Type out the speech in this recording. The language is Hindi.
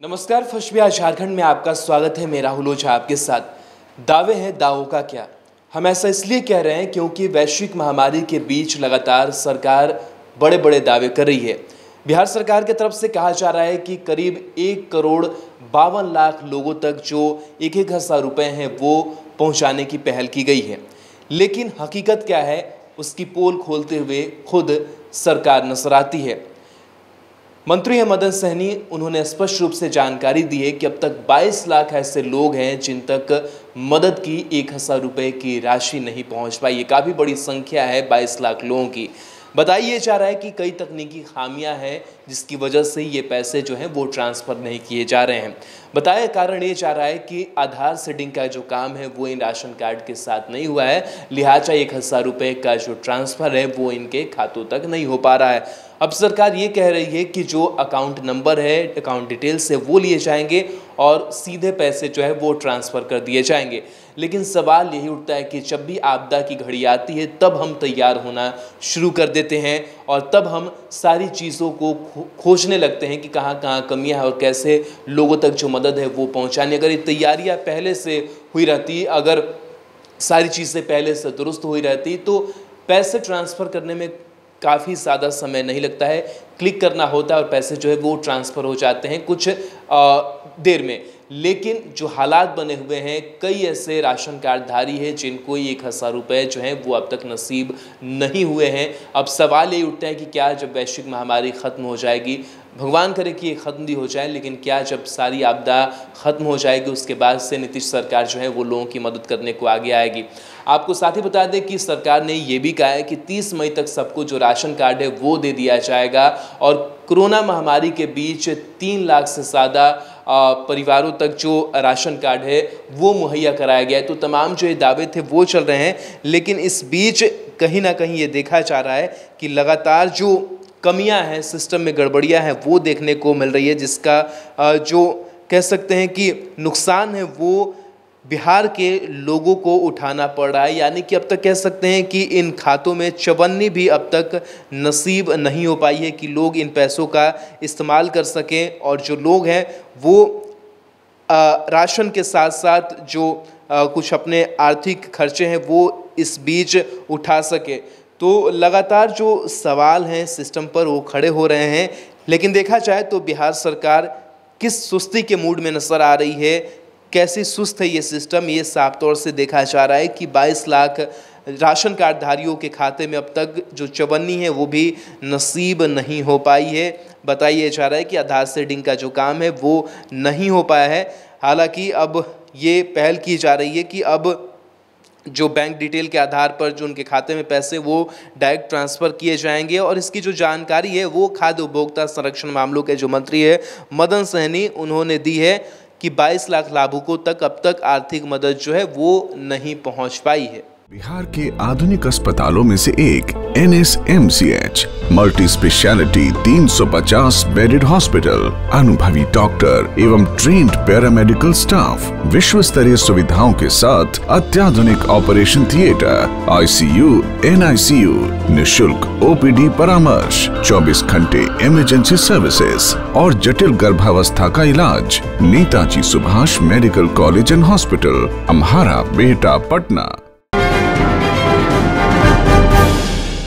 नमस्कार, फशबिया झारखंड में आपका स्वागत है। मैं राहुल ओझा आपके साथ। दावे हैं, दावों का क्या। हम ऐसा इसलिए कह रहे हैं क्योंकि वैश्विक महामारी के बीच लगातार सरकार बड़े बड़े दावे कर रही है। बिहार सरकार की तरफ से कहा जा रहा है कि करीब 1,52,00,000 लोगों तक जो 1,000 रुपये हैं वो पहुंचाने की पहल की गई है। लेकिन हकीकत क्या है, उसकी पोल खोलते हुए खुद सरकार नजर आती है। मंत्री हैं मदन सहनी, उन्होंने स्पष्ट रूप से जानकारी दी है कि अब तक 22 लाख ऐसे लोग हैं जिन तक मदद की 1,000 रुपये की राशि नहीं पहुंच पाई। ये काफ़ी बड़ी संख्या है 22 लाख लोगों की। बताइए जा रहा है कि कई तकनीकी खामियां हैं जिसकी वजह से ये पैसे जो हैं वो ट्रांसफ़र नहीं किए जा रहे हैं। बताया कारण ये जा रहा है कि आधार सीडिंग का जो काम है वो इन राशन कार्ड के साथ नहीं हुआ है, लिहाजा 1,000 रुपये का जो ट्रांसफ़र है वो इनके खातों तक नहीं हो पा रहा है। अब सरकार ये कह रही है कि जो अकाउंट नंबर है, अकाउंट डिटेल्स है वो लिए जाएंगे और सीधे पैसे जो है वो ट्रांसफ़र कर दिए जाएंगे। लेकिन सवाल यही उठता है कि जब भी आपदा की घड़ी आती है तब हम तैयार होना शुरू कर देते हैं और तब हम सारी चीज़ों को खोजने लगते हैं कि कहाँ कहाँ कमियां हैं और कैसे लोगों तक जो मदद है वो पहुंचानी। अगर ये तैयारियां पहले से हुई रहती, अगर सारी चीज़ें पहले से दुरुस्त हुई रहती तो पैसे ट्रांसफ़र करने में काफ़ी ज़्यादा समय नहीं लगता है। क्लिक करना होता है और पैसे जो है वो ट्रांसफ़र हो जाते हैं कुछ देर में। लेकिन जो हालात बने हुए हैं, कई ऐसे राशन कार्डधारी हैं जिनको 1,000 रुपये जो हैं वो अब तक नसीब नहीं हुए हैं। अब सवाल ये उठता है कि क्या जब वैश्विक महामारी ख़त्म हो जाएगी, भगवान करे कि ये ख़त्म भी हो जाए, लेकिन क्या जब सारी आपदा ख़त्म हो जाएगी उसके बाद से नीतीश सरकार जो है वो लोगों की मदद करने को आगे आएगी। आपको साथ ही बता दें कि सरकार ने ये भी कहा है कि 30 मई तक सबको जो राशन कार्ड है वो दे दिया जाएगा और कोरोना महामारी के बीच 3 लाख से ज़्यादा परिवारों तक जो राशन कार्ड है वो मुहैया कराया गया है। तो तमाम जो ये दावे थे वो चल रहे हैं, लेकिन इस बीच कहीं ना कहीं ये देखा जा रहा है कि लगातार जो कमियां हैं, सिस्टम में गड़बड़ियां हैं वो देखने को मिल रही है, जिसका जो कह सकते हैं कि नुकसान है वो बिहार के लोगों को उठाना पड़ रहा है। यानी कि अब तक कह सकते हैं कि इन खातों में चवन्नी भी अब तक नसीब नहीं हो पाई है कि लोग इन पैसों का इस्तेमाल कर सकें और जो लोग हैं वो राशन के साथ साथ जो कुछ अपने आर्थिक खर्चे हैं वो इस बीच उठा सके। तो लगातार जो सवाल हैं सिस्टम पर वो खड़े हो रहे हैं, लेकिन देखा जाए तो बिहार सरकार किस सुस्ती के मूड में नज़र आ रही है, कैसी सुस्त है ये सिस्टम, ये साफ तौर से देखा जा रहा है कि 22 लाख राशन कार्डधारियों के खाते में अब तक जो चवन्नी है वो भी नसीब नहीं हो पाई है। बताइए जा रहा है कि आधार सीडिंग का जो काम है वो नहीं हो पाया है। हालांकि अब ये पहल की जा रही है कि अब जो बैंक डिटेल के आधार पर जो उनके खाते में पैसे वो डायरेक्ट ट्रांसफ़र किए जाएंगे और इसकी जो जानकारी है वो खाद्य उपभोक्ता संरक्षण मामलों के जो मंत्री है मदन सहनी, उन्होंने दी है कि 22 लाख लाभुकों तक अब तक आर्थिक मदद जो है वो नहीं पहुंच पाई है। बिहार के आधुनिक अस्पतालों में से एक NSMCH multi speciality 350 bedded hospital, अनुभवी डॉक्टर एवं ट्रेन्ड पैरामेडिकल स्टाफ, विश्व स्तरीय सुविधाओं के साथ अत्याधुनिक ऑपरेशन थिएटर, ICU, NICU, निशुल्क OPD परामर्श, 24 घंटे इमरजेंसी सर्विसेज और जटिल गर्भावस्था का इलाज। Netaji Subhash medical college and hospital, Amhara, Bihta, Patna.